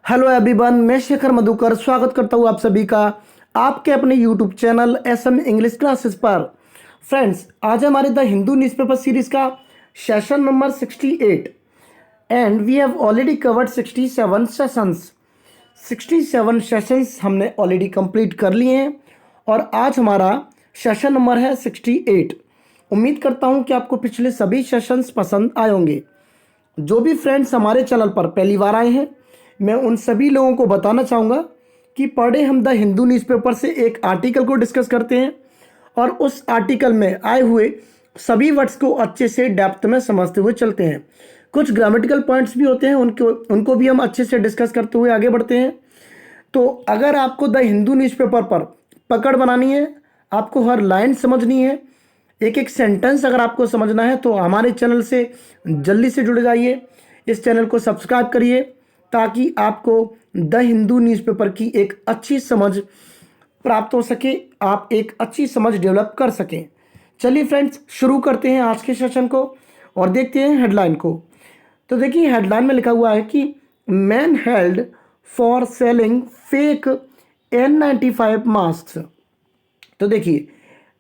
Hello everyone, मैं शेखर मधुकर स्वागत करता हूँ आप सभी का आपके अपने YouTube channel SM English classes पर। फ्रेंड्स, आज हमारे द हिंदू न्यूज़पेपर सीरीज का session number 68 and we have already covered 67 sessions. 67 sessions हमने ऑलरेडी कंप्लीट कर लिए हैं और आज हमारा सेशन नंबर है 68। उम्मीद करता हूँ कि आपको पिछले सभी सेशंस पसंद आए होंगे। जो भी फ्रेंड्स हमारे चैनल पर पहली बार आए हैं, मैं उन सभी लोगों को बताना चाहूँगा कि पर डे हम द हिंदू न्यूज़पेपर से एक आर्टिकल को डिस्कस करते हैं और उस आर्टिकल में आए हुए सभी वर्ड्स को अच्छे से डेप्थ में समझते हुए चलते हैं। कुछ ग्रामेटिकल पॉइंट्स भी होते हैं, उनको भी हम अच्छे से डिस्कस करते हुए आगे बढ़ते हैं। तो अगर आपको द हिंदू न्यूज़पेपर पर पकड़ बनानी है, आपको हर लाइन समझनी है, एक एक सेंटेंस अगर आपको समझना है, तो हमारे चैनल से जल्दी से जुड़ जाइए। इस चैनल को सब्सक्राइब करिए ताकि आपको द हिंदू न्यूज़पेपर की एक अच्छी समझ प्राप्त हो सके, आप एक अच्छी समझ डेवलप कर सकें। चलिए फ्रेंड्स, शुरू करते हैं आज के सेशन को और देखते हैं हेडलाइन को। तो देखिए, हेडलाइन में लिखा हुआ है कि man held for selling fake N95 mask. तो देखिए,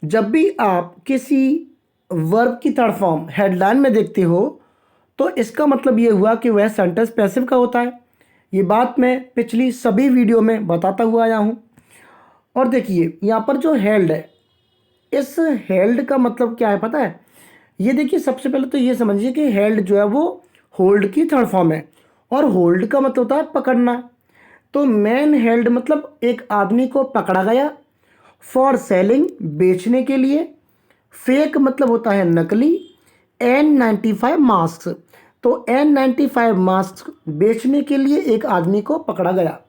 जब भी आप किसी वर्ब की थर्ड फॉर्म हेडलाइन में देखते हो तो इसका मतलब ये हुआ कि वह सेंटेंस पैसिव का होता है। ये बात मैं पिछली सभी वीडियो में बताता हुआ आया हूँ। और देखिए, यहाँ पर जो हेल्ड है, इस हेल्ड का मतलब क्या है पता है? ये देखिए, सबसे पहले तो ये समझिए कि हेल्ड जो है वो होल्ड की थर्ड फॉर्म है और होल्ड का मतलब होता है पकड़ना। तो मैन हेल्ड मतलब एक आदमी को पकड़ा गया, फॉर सेलिंग बेचने के लिए, फेक मतलब होता है नकली, N95 मास्क तो N95 मास्क बेचने के लिए एक आदमी को पकड़ा गया।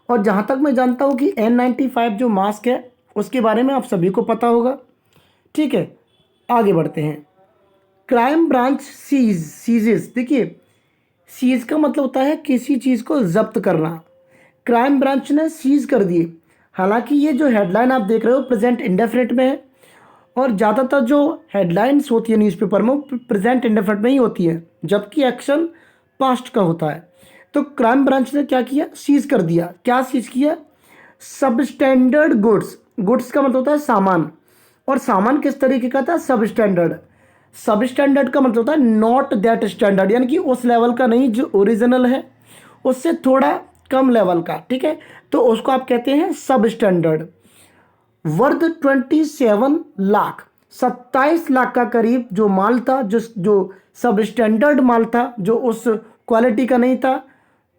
और जहाँ तक मैं जानता हूँ कि N95 जो मास्क है उसके बारे में आप सभी को पता होगा। ठीक है, आगे बढ़ते हैं। Crime branch seizes. देखिए, सीज का मतलब होता है किसी चीज़ को जब्त करना। क्राइम ब्रांच ने सीज कर दिए। हालांकि ये जो हेडलाइन आप देख रहे हो प्रेजेंट इंडेफिनिट में है और ज़्यादातर जो हेडलाइंस होती है न्यूज़पेपर में वो प्रेजेंट इंडेफिनिट में ही होती है, जबकि एक्शन पास्ट का होता है। तो क्राइम ब्रांच ने क्या किया? सीज कर दिया। क्या सीज किया? Substandard goods. गुड्स का मतलब होता है सामान, और सामान किस तरीके का था? सबस्टैंडर्ड। सबस्टैंडर्ड का मतलब होता है नॉट दैट स्टैंडर्ड, यानी कि उस लेवल का नहीं जो ओरिजिनल है, उससे थोड़ा कम लेवल का। ठीक है, तो उसको आप कहते हैं सब स्टैंडर्ड। वर्थ 27 लाख, 27 लाख का करीब जो माल था, जो सब स्टैंडर्ड माल था, जो उस क्वालिटी का नहीं था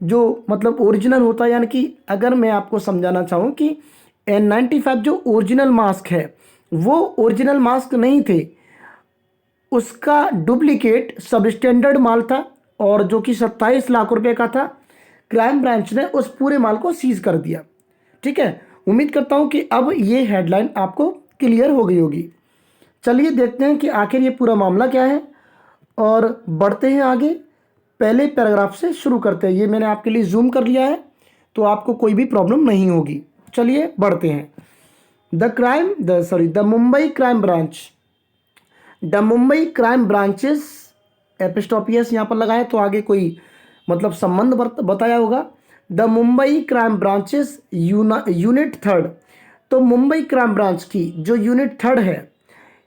जो मतलब ओरिजिनल होता। यानी कि अगर मैं आपको समझाना चाहूँ कि N95 जो ओरिजिनल मास्क है वो ओरिजिनल मास्क नहीं थे, उसका डुप्लीकेट सब स्टैंडर्ड माल था और जो कि 27 लाख रुपए का था। क्राइम ब्रांच ने उस पूरे माल को सीज कर दिया। ठीक है, उम्मीद करता हूं कि अब ये हेडलाइन आपको क्लियर हो गई होगी। चलिए देखते हैं कि आखिर ये पूरा मामला क्या है और बढ़ते हैं आगे। पहले पैराग्राफ से शुरू करते हैं। ये मैंने आपके लिए जूम कर लिया है तो आपको कोई भी प्रॉब्लम नहीं होगी। चलिए बढ़ते हैं। The Mumbai crime branch. The Mumbai crime branches, एपिस्टोपियस यहाँ पर लगाए तो आगे कोई मतलब संबंध बताया होगा। The Mumbai crime branches unit third. तो मुंबई क्राइम ब्रांच की जो यूनिट थर्ड है,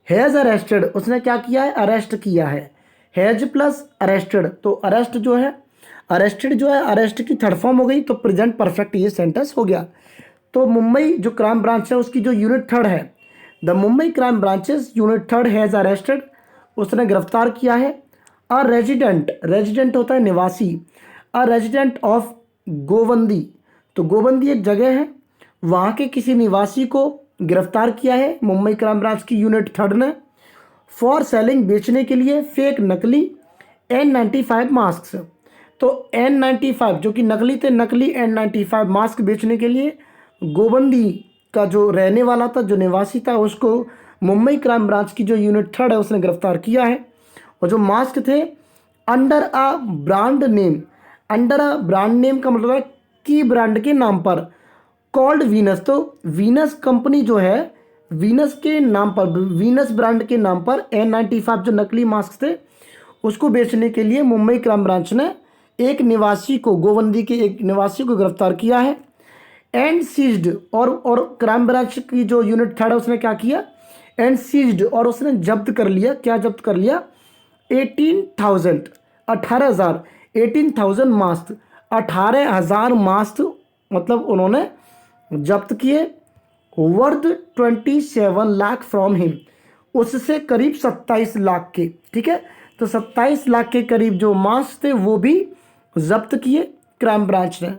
हैज़ अरेस्टेड, उसने क्या किया है? अरेस्ट किया है। हैज़ प्लस अरेस्टेड, तो अरेस्ट जो है, अरेस्टेड जो है, अरेस्ट की थर्ड फॉर्म हो गई तो प्रेजेंट परफेक्ट ये सेंटेंस हो गया। तो मुंबई जो क्राइम ब्रांच है उसकी जो यूनिट थर्ड है, the Mumbai crime branches unit third has arrested, उसने गिरफ्तार किया है अ रेजिडेंट। रेजिडेंट होता है निवासी। अ रेजिडेंट ऑफ गोवंदी, तो गोवंदी एक जगह है, वहाँ के किसी निवासी को गिरफ्तार किया है मुंबई क्राइम ब्रांच की यूनिट थर्ड ने, फॉर सेलिंग बेचने के लिए फेक नकली N95 मास्क। तो N95 जो कि नकली थे, नकली N95 मास्क बेचने के लिए गोबंदी का जो रहने वाला था, जो निवासी था, उसको मुंबई क्राइम ब्रांच की जो यूनिट थर्ड है उसने गिरफ्तार किया है। और जो मास्क थे under a brand name, under a brand name का मतलब है की ब्रांड के नाम पर, कॉल्ड वीनस। तो वीनस कंपनी जो है, वीनस के नाम पर, वीनस ब्रांड के नाम पर N95 जो नकली मास्क थे उसको बेचने के लिए मुंबई क्राइम ब्रांच ने एक निवासी को, गोवंदी के एक निवासी को गिरफ्तार किया है। एंड सीज्ड, और क्राइम ब्रांच की जो यूनिट थर्ड है उसने क्या किया, एंड सीज्ड, और उसने जब्त कर लिया, क्या जब्त कर लिया, 18,000, 18,000, 18,000 मास्क, 18,000 मास्क मतलब उन्होंने जब्त किए। वर्थ 27 लाख फ्रॉम हिम, उससे करीब 27 लाख के, ठीक है, तो 27 लाख के करीब जो मास्क थे वो भी जब्त किए क्राइम ब्रांच ने।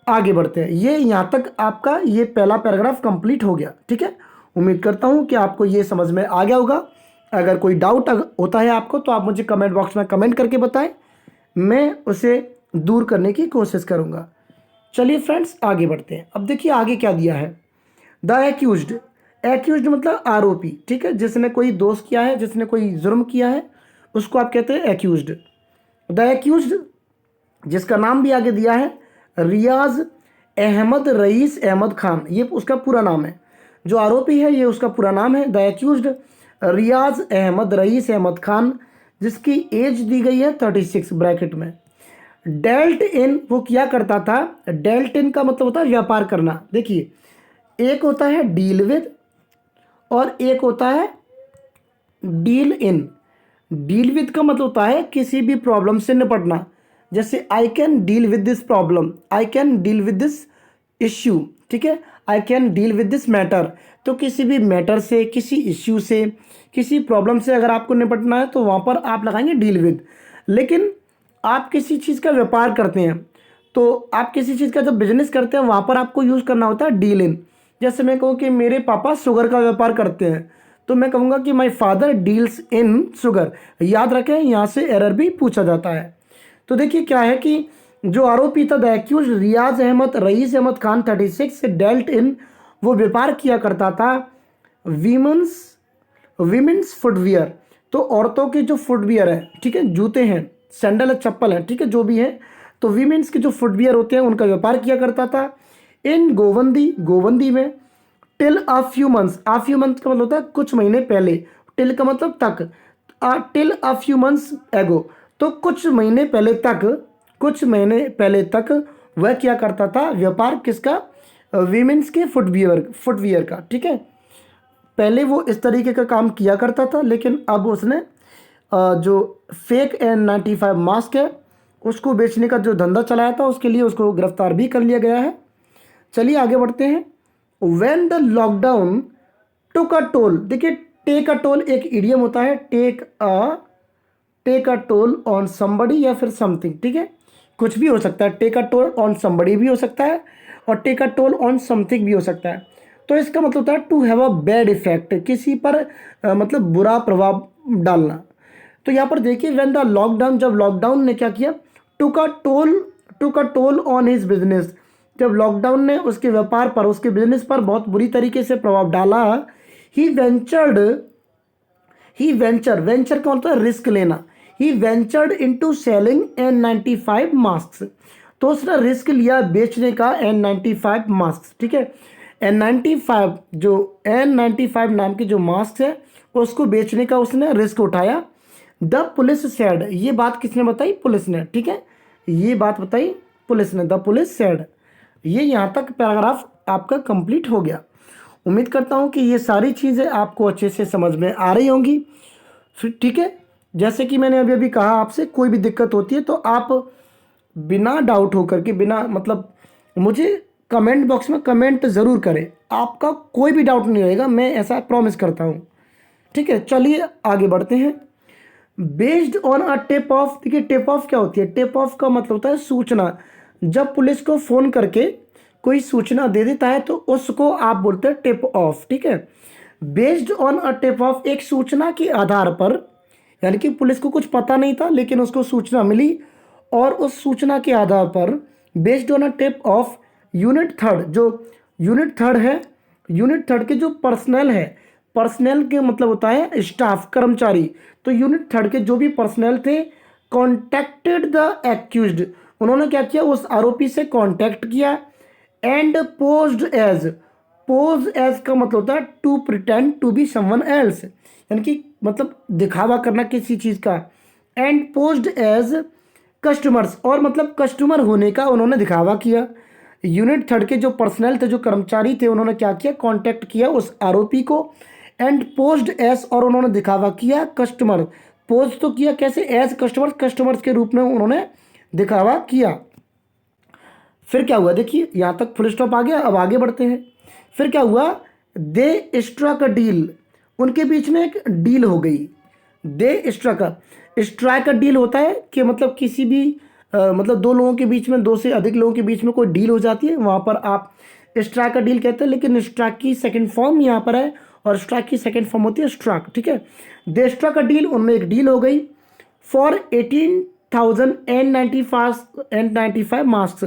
आगे बढ़ते हैं, ये यहाँ तक आपका ये पहला पैराग्राफ कंप्लीट हो गया, ठीक है। उम्मीद करता हूँ कि आपको ये समझ में आ गया होगा। अगर कोई डाउट होता है आपको तो आप मुझे कमेंट बॉक्स में कमेंट करके बताएं, मैं उसे दूर करने की कोशिश करूँगा। चलिए फ्रेंड्स आगे बढ़ते हैं। अब देखिए आगे क्या दिया है, द एक्यूज्ड, एक्यूज्ड मतलब आरोपी, ठीक है, जिसने कोई दोष किया है, जिसने कोई जुर्म किया है उसको आप कहते हैं एक्यूज्ड। द एक्यूज्ड, जिसका नाम भी आगे दिया है रियाज अहमद रईस अहमद खान, ये उसका पूरा नाम है, जो आरोपी है ये उसका पूरा नाम है, the accused Riyaz Ahmad rice Ahmad Khan, जिसकी एज दी गई है 36 ब्रैकेट में। डेल्ट इन, वो किया करता था, डेल्ट इन का मतलब होता है व्यापार करना। देखिए एक होता है डील विद और एक होता है डील इन। डील विद का मतलब होता है किसी भी प्रॉब्लम से निपटना, जैसे I can deal with this problem, I can deal with this issue, ठीक है, I can deal with this matter. तो किसी भी मैटर से, किसी इश्यू से, किसी प्रॉब्लम से अगर आपको निपटना है तो वहाँ पर आप लगाएंगे डील विद। लेकिन आप किसी चीज़ का व्यापार करते हैं तो आप किसी चीज़ का जब बिजनेस करते हैं वहाँ पर आपको यूज़ करना होता है डील इन। जैसे मैं कहूँ कि मेरे पापा शुगर का व्यापार करते हैं तो मैं कहूँगा कि my father deals in sugar. याद रखें यहाँ से एरर भी पूछा जाता है। तो देखिए क्या है कि जो आरोपी था the accused Riyaz Ahmad rice Ahmad Khan 36 से डेल्ट इन, वो व्यापार किया करता था वीमेंस फुटवियर। तो औरतों के जो फुटवियर है, ठीक है, जूते हैं, सैंडल है, चप्पल है, ठीक है, जो भी है, तो वीमेंस के जो फुटवियर होते हैं उनका व्यापार किया करता था। इन गोवंदी, गोवंदी में till a few months, uh few month का मतलब होता है कुछ महीने पहले, टिल का मतलब तक, टिल अ फ्यू मंथ्स एगो, तो कुछ महीने पहले तक, कुछ महीने पहले तक वह क्या करता था व्यापार किसका, वीमेंस के फुटवियर का, ठीक है। पहले वो इस तरीके का काम किया करता था लेकिन अब उसने जो फेक N95 मास्क है उसको बेचने का जो धंधा चलाया था उसके लिए उसको गिरफ्तार भी कर लिया गया है। चलिए आगे बढ़ते हैं। When the lockdown took a toll, देखिए टेक अ टोल एक इडियम होता है, take a toll on somebody या फिर समथिंग, ठीक है, कुछ भी हो सकता है, take a toll on somebody भी हो सकता है और take a toll on something भी हो सकता है। तो इसका मतलब होता है to have a bad effect, किसी पर मतलब बुरा प्रभाव डालना। तो यहाँ पर देखिए व्हेन द लॉकडाउन, जब लॉकडाउन ने क्या किया, took a toll on his business, जब लॉकडाउन ने उसके व्यापार पर, उसके बिजनेस पर बहुत बुरी तरीके से प्रभाव डाला, ही वेंचर्ड, वेंचर का मतलब रिस्क लेना, he ventured into selling N95 mask, तो उसने रिस्क लिया बेचने का N95 मास्क, ठीक है। N95 जो N95 नाम की जो मास्क है उसको बेचने का उसने रिस्क उठाया। द पुलिस सेड, ये बात किसने बताई, पुलिस ने, ठीक है, ये बात बताई पुलिस ने, द पुलिस सेड। ये यहाँ तक पैराग्राफ आपका कंप्लीट हो गया। उम्मीद करता हूँ कि ये सारी चीज़ें आपको अच्छे से समझ में आ रही होंगी, फिर ठीक है। जैसे कि मैंने अभी अभी कहा आपसे, कोई भी दिक्कत होती है तो आप बिना डाउट होकर के, बिना मतलब मुझे कमेंट बॉक्स में कमेंट ज़रूर करें, आपका कोई भी डाउट नहीं रहेगा, मैं ऐसा प्रॉमिस करता हूँ, ठीक है। चलिए आगे बढ़ते हैं। Based on a tip of, देखिए टिप ऑफ क्या होती है, टिप ऑफ का मतलब होता है सूचना। जब पुलिस को फ़ोन करके कोई सूचना दे देता है तो उसको आप बोलते हैं टिप ऑफ, ठीक है। Based on a tip of, एक सूचना के आधार पर, यानी कि पुलिस को कुछ पता नहीं था लेकिन उसको सूचना मिली और उस सूचना के आधार पर based on a tip of unit third, जो यूनिट थर्ड है, यूनिट थर्ड के जो पर्सनल है, पर्सनल के मतलब होता है स्टाफ, कर्मचारी, तो यूनिट थर्ड के जो भी पर्सनल थे कॉन्टेक्टेड द एक्यूज्ड, उन्होंने क्या किया, उस आरोपी से कॉन्टैक्ट किया। एंड पोज एज का मतलब होता है to pretend to be someone else, यानी कि मतलब दिखावा करना किसी चीज़ का। एंड पोज्ड एज कस्टमर्स, और मतलब कस्टमर होने का उन्होंने दिखावा किया। यूनिट थर्ड के जो पर्सनल थे, जो कर्मचारी थे, उन्होंने क्या किया, कांटेक्ट किया उस आरोपी को एंड पोज्ड एस, और उन्होंने दिखावा किया कस्टमर। पोज तो किया कैसे, एज कस्टमर, कस्टमर्स के रूप में उन्होंने दिखावा किया। फिर क्या हुआ, देखिए यहाँ तक फुल स्टॉप आ गया। अब आगे बढ़ते हैं। फिर क्या हुआ, दे स्ट्रक अ डील, उनके बीच में एक डील हो गई। दे स्ट्राइक अ डील होता है कि मतलब किसी भी मतलब दो लोगों के बीच में, दो से अधिक लोगों के बीच में कोई डील हो जाती है, वहाँ पर आप स्ट्राइक अ डील कहते हैं। लेकिन स्ट्राइक की सेकंड फॉर्म यहाँ पर है, और स्ट्राइक की सेकंड फॉर्म होती है स्ट्राइक, ठीक है। दे स्ट्रक अ डील, उनमें एक डील हो गई फॉर 18,000 N95 मास्क।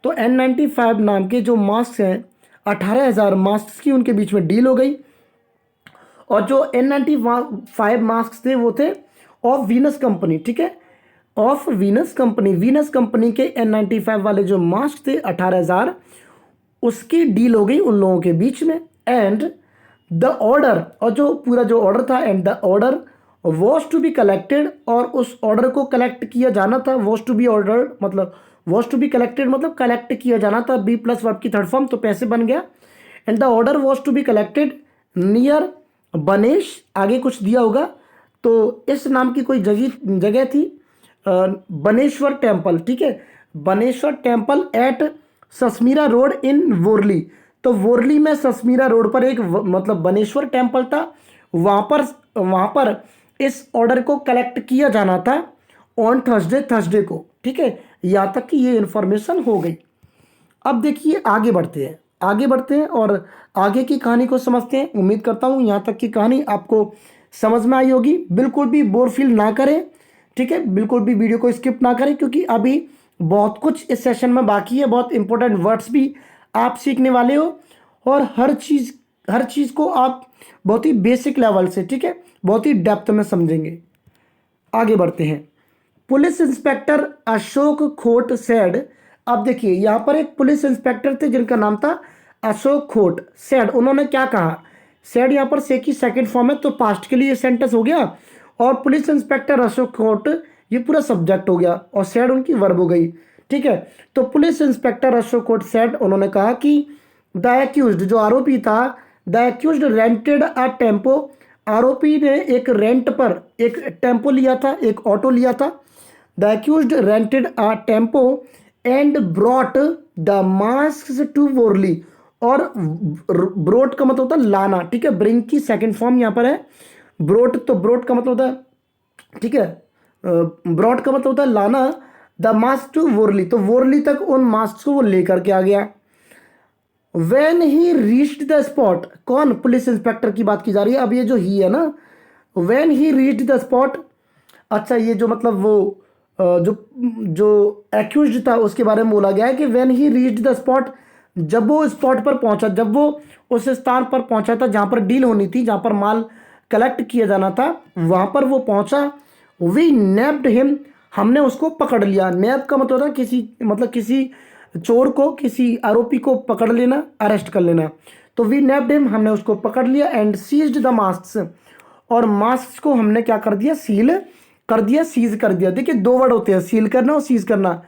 तो N95 नाम के जो मास्क हैं, 18,000 मास्क की उनके बीच में डील हो गई। और जो N95 मास्क थे वो थे ऑफ वीनस कंपनी, ठीक है, of Venus company. Venus company के N95 वाले जो मास्क थे 18,000, उसकी डील हो गई उन लोगों के बीच में। एंड द ऑर्डर, और जो पूरा जो ऑर्डर था, and the order was to be collected, और उस ऑर्डर को कलेक्ट किया जाना था। वॉज टू बी ऑर्डर मतलब वॉज टू बी कलेक्टेड मतलब कलेक्ट किया जाना था, बी प्लस वर्ब की थर्ड फॉर्म, तो पैसे बन गया। And the order was to be collected near बनेश, आगे कुछ दिया होगा, तो इस नाम की कोई जगह थी, बनेश्वर टेम्पल, ठीक है, बनेश्वर टेम्पल एट ससमीरा रोड इन वोरली। तो वोरली में ससमीरा रोड पर एक मतलब बनेश्वर टेम्पल था, वहाँ पर इस ऑर्डर को कलेक्ट किया जाना था ऑन थर्सडे को, ठीक है। यहाँ तक कि ये इन्फॉर्मेशन हो गई। अब देखिए आगे बढ़ते हैं और आगे की कहानी को समझते हैं। उम्मीद करता हूँ यहाँ तक की कहानी आपको समझ में आई होगी। बिल्कुल भी बोर फील ना करें, ठीक है, बिल्कुल भी वीडियो को स्किप ना करें, क्योंकि अभी बहुत कुछ इस सेशन में बाकी है। बहुत इंपॉर्टेंट वर्ड्स भी आप सीखने वाले हो, और हर चीज़ को आप बहुत ही बेसिक लेवल से, ठीक है, बहुत ही डेप्थ में समझेंगे। आगे बढ़ते हैं। पुलिस इंस्पेक्टर अशोक खोट सेड, अब देखिए यहाँ पर एक पुलिस इंस्पेक्टर थे जिनका नाम था अशोक खोट। सेड, उन्होंने क्या कहा, सेड यहाँ पर से की सेकंड फॉर्म है, तो पास्ट के लिए सेंटेंस हो गया, और पुलिस इंस्पेक्टर अशोक खोट ये पूरा सब्जेक्ट हो गया, और सेड उनकी वर्ब हो गई, ठीक है। तो पुलिस इंस्पेक्टर अशोक खोट सेड, उन्होंने कहा कि द एक्यूज्ड, जो आरोपी था, the accused rented a tempo, आरोपी ने एक रेंट पर एक टेम्पो लिया था, एक ऑटो लिया था। The accused rented a tempo and brought the mask to Worli, और ब्रोट का मतलब होता है लाना, ठीक है, ब्रिंग की सेकंड फॉर्म यहाँ पर है ब्रोट, तो ब्रोट का मतलब होता है, ठीक है, ब्रॉट का मतलब होता है लाना, द मास्क टू वोरली, तो वोरली तक उन मास्क को वो लेकर के आ गया। When he reached the spot, कौन, पुलिस इंस्पेक्टर की बात की जा रही है। अब ये जो ही है ना, When he reached the spot, अच्छा ये जो मतलब वो जो जो एक्यूज्ड था उसके बारे में बोला गया है कि when he reached the spot, जब वो स्पॉट पर पहुंचा, जब वो उस स्थान पर पहुंचा था जहां पर डील होनी थी, जहां पर माल कलेक्ट किया जाना था, वहां पर वो पहुंचा। वी नैप्ड हिम, हमने उसको पकड़ लिया। नैप का मतलब था किसी चोर को, किसी आरोपी को पकड़ लेना, अरेस्ट कर लेना। तो वी नैप्ड हिम, हमने उसको पकड़ लिया। एंड सीज्ड द मास्क, और मास्क को हमने क्या कर दिया, सील कर दिया, सीज कर दिया। देखिए दो वर्ड होते हैं, सील करना और सीज करना।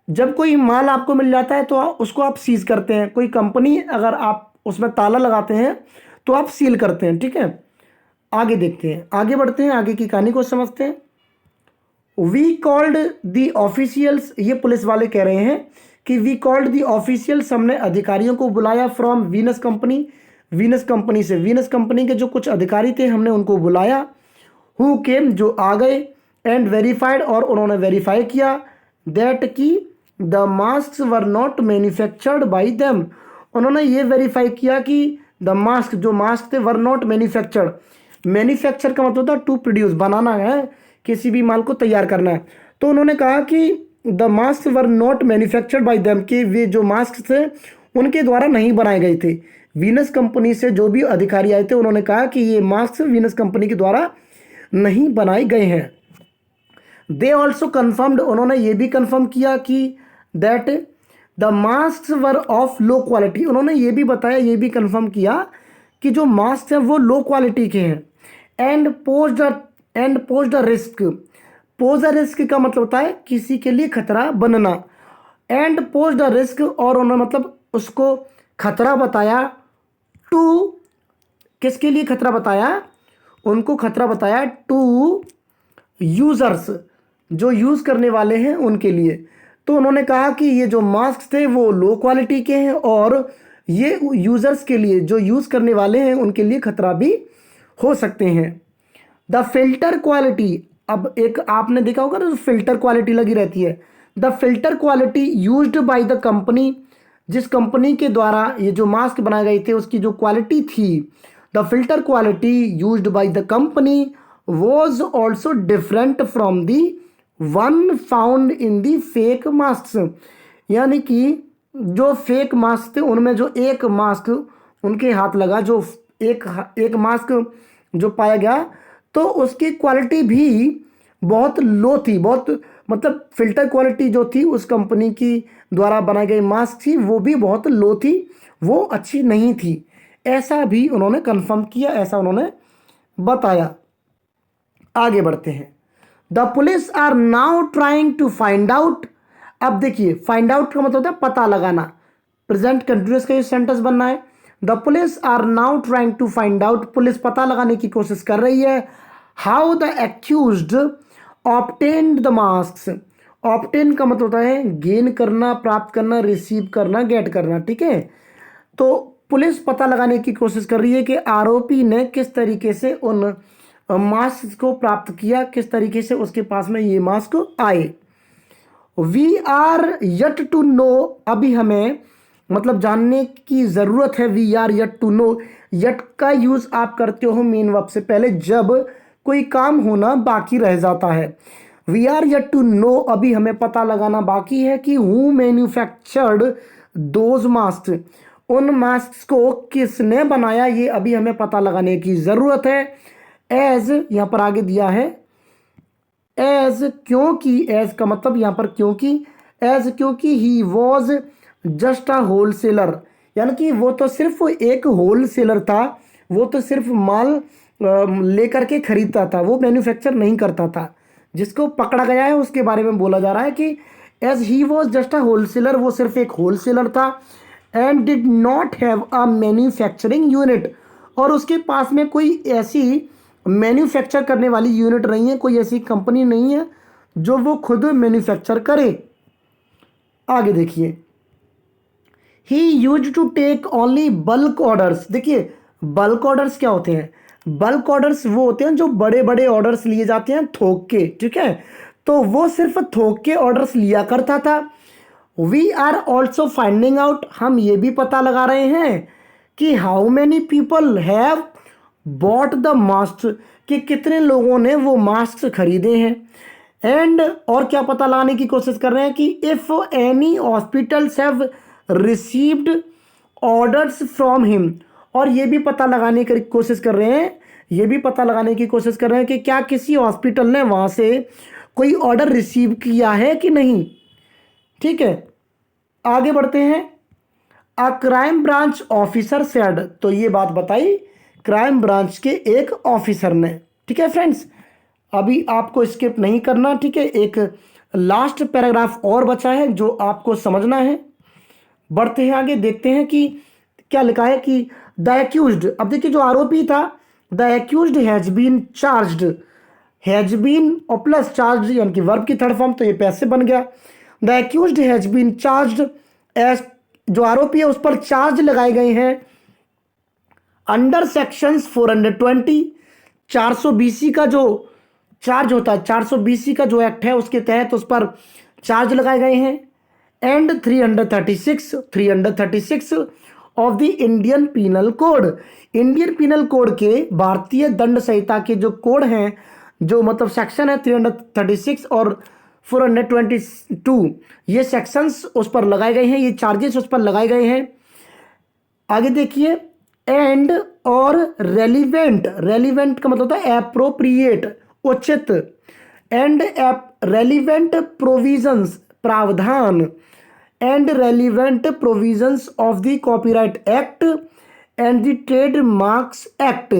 जब कोई माल आपको मिल जाता है तो उसको आप सीज करते हैं। कोई कंपनी अगर आप उसमें ताला लगाते हैं तो आप सील करते हैं, ठीक है। आगे देखते हैं, आगे बढ़ते हैं, आगे की कहानी को समझते हैं। वी कॉल्ड दी ऑफिशियल्स, ये पुलिस वाले कह रहे हैं कि वी कॉल्ड दी ऑफिशियल्स, हमने अधिकारियों को बुलाया from Venus company, Venus company से, वीनस कंपनी के जो कुछ अधिकारी थे हमने उनको बुलाया। हु केम, जो आ गए। एंड वेरीफाइड, और उन्होंने वेरीफाई किया दैट की the mask were not manufactured by them, उन्होंने ये वेरीफाई किया कि द मास्क, जो मास्क थे, वर नॉट मैन्युफैक्चर्ड, मैन्युफैक्चर का मतलब होता है टू प्रोड्यूस, बनाना है, किसी भी माल को तैयार करना है। तो उन्होंने कहा कि the mask were not manufactured by them, कि वे जो मास्क थे उनके द्वारा नहीं बनाए गए थे। वीनस कंपनी से जो भी अधिकारी आए थे उन्होंने कहा कि ये मास्क वीनस कंपनी के द्वारा नहीं बनाए गए हैं। दे ऑल्सो कन्फर्म्ड, उन्होंने ये भी कन्फर्म किया कि that the mask were of low quality, उन्होंने ये भी बताया, ये भी कन्फर्म किया कि जो मास्क हैं वो लो क्वालिटी के हैं। And posed a risk, pose a risk का मतलब होता है किसी के लिए खतरा बनना। एंड पोज अ रिस्क, और उन्होंने मतलब उसको खतरा बताया। टू, किसके लिए खतरा बताया? उनको खतरा बताया टू यूजर्स, जो यूज करने वाले हैं उनके लिए। तो उन्होंने कहा कि ये जो मास्क थे वो लो क्वालिटी के हैं, और ये यूजर्स के लिए, जो यूज करने वाले हैं उनके लिए खतरा भी हो सकते हैं। द फिल्टर क्वालिटी, अब एक आपने देखा होगा ना फिल्टर क्वालिटी लगी रहती है। The filter quality used by the company, जिस कंपनी के द्वारा ये जो मास्क बनाए गए थे उसकी जो क्वालिटी थी, the filter quality used by the company was also different from the one found in the fake mask. यानी कि जो फेक मास्क थे उनमें जो एक मास्क उनके हाथ लगा, जो एक एक मास्क जो पाया गया, तो उसकी क्वालिटी भी बहुत लो थी। बहुत मतलब फिल्टर क्वालिटी जो थी उस कंपनी की द्वारा बनाई गई मास्क थी वो भी बहुत लो थी, वो अच्छी नहीं थी। ऐसा भी उन्होंने कंफर्म किया, ऐसा उन्होंने बताया। आगे बढ़ते हैं। The police are now trying to find out. अब देखिए, फाइंड आउट का मतलब होता है पता लगाना। प्रेजेंट कंटिन्यूअस का ये सेंटेंस बनना है। The police are now trying to find out, police पता लगाने की कोशिश कर रही है। How the accused obtained the mask. Obtain का मतलब होता है गेन करना, प्राप्त करना, रिसीव करना, गेट करना, ठीक है। तो पुलिस पता लगाने की कोशिश कर रही है कि आरोपी ने किस तरीके से उन मास्क को प्राप्त किया, किस तरीके से उसके पास में ये मास्क आए। We are yet to know, अभी हमें मतलब जानने की जरूरत है। We are yet to know, yet का यूज आप करते हो मेन वर्ब से पहले जब कोई काम होना बाकी रह जाता है। We are yet to know, अभी हमें पता लगाना बाकी है कि हु मैन्युफैक्चर्ड दोज मास्क, उन मास्क को किसने बनाया, ये अभी हमें पता लगाने की जरूरत है। एज यहां पर आगे दिया है एज, क्योंकि, एज का मतलब यहां पर क्योंकि, एज क्योंकि ही वॉज जस्ट अ होलसेलर, यानी कि वो तो सिर्फ एक होलसेलर था, वो तो सिर्फ माल लेकर के खरीदता था, वो मैन्युफैक्चर नहीं करता था। जिसको पकड़ा गया है उसके बारे में बोला जा रहा है कि as he was just a wholesaler, वो सिर्फ एक होलसेलर था। And did not have a manufacturing unit, और उसके पास में कोई ऐसी मैन्युफैक्चर करने वाली यूनिट नहीं है, कोई ऐसी कंपनी नहीं है जो वो खुद मैन्युफैक्चर करे। आगे देखिए, he use to take only bulk orders. देखिए बल्क ऑर्डर्स क्या होते हैं? बल्क ऑर्डर्स वो होते हैं जो बड़े बड़े ऑर्डर्स लिए जाते हैं थोक के, ठीक है। तो वो सिर्फ थोक के ऑर्डर्स लिया करता था। We are also finding out, हम ये भी पता लगा रहे हैं कि how many people have bought the mask, कि कितने लोगों ने वो मास्क खरीदे हैं। एंड और क्या पता लगाने की कोशिश कर रहे हैं कि if any hospitals have received orders from him, और ये भी पता लगाने की कोशिश कर रहे हैं, ये भी पता लगाने की कोशिश कर रहे हैं कि क्या किसी हॉस्पिटल ने वहां से कोई ऑर्डर रिसीव किया है कि नहीं, ठीक है। आगे बढ़ते हैं। A crime branch officer said, तो ये बात बताई क्राइम ब्रांच के एक ऑफिसर ने, ठीक है फ्रेंड्स। अभी आपको स्किप नहीं करना, ठीक है। एक लास्ट पैराग्राफ और बचा है जो आपको समझना है। बढ़ते हैं आगे, देखते हैं कि क्या लिखा है कि द एक्यूज्ड, अब देखिए जो आरोपी था, the accused has been charged, has been और प्लस चार्ज यानी कि वर्ब की थर्ड फॉर्म, तो ये पैसे बन गया। The accused has been charged as, जो आरोपी है उस पर चार्ज लगाए गए हैं अंडर सेक्शंस 420, 420 का जो चार्ज होता है, 420 का जो एक्ट है उसके तहत उस पर चार्ज लगाए गए हैं। And 336 of the Indian penal code, Indian penal code के, भारतीय दंड संहिता के जो कोड हैं, जो मतलब सेक्शन है 336 और 422, ये सेक्शंस उस पर लगाए गए हैं, ये चार्जेस उस पर लगाए गए हैं। आगे देखिए, एंड और रेलिवेंट, रेलिवेंट का मतलब होता है एप्रोप्रिएट, उचित। एंड रेलिवेंट प्रोविजंस, प्रावधान। And relevant provisions of the copyright act and the trademarks act,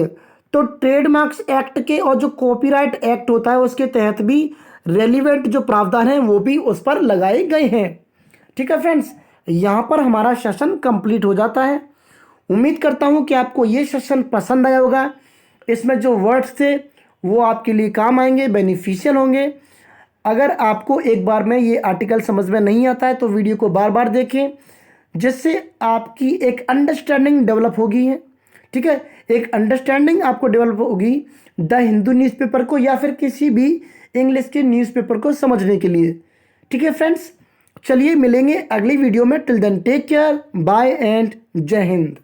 तो ट्रेडमार्क्स एक्ट के और जो कॉपीराइट एक्ट होता है उसके तहत भी रेलिवेंट जो प्रावधान हैं वो भी उस पर लगाए गए हैं। ठीक है फ्रेंड्स, यहाँ पर हमारा सेशन कंप्लीट हो जाता है। उम्मीद करता हूँ कि आपको ये सेशन पसंद आया होगा। इसमें जो वर्ड्स थे वो आपके लिए काम आएंगे, बेनिफिशियल होंगे। अगर आपको एक बार में ये आर्टिकल समझ में नहीं आता है तो वीडियो को बार बार देखें, जिससे आपकी एक अंडरस्टैंडिंग डेवलप होगी है। ठीक है, एक अंडरस्टैंडिंग आपको डेवलप होगी द हिंदू न्यूज़पेपर को या फिर किसी भी इंग्लिश के न्यूज़पेपर को समझने के लिए। ठीक है फ्रेंड्स, चलिए मिलेंगे अगली वीडियो में। Till then take care, bye and jai Hind.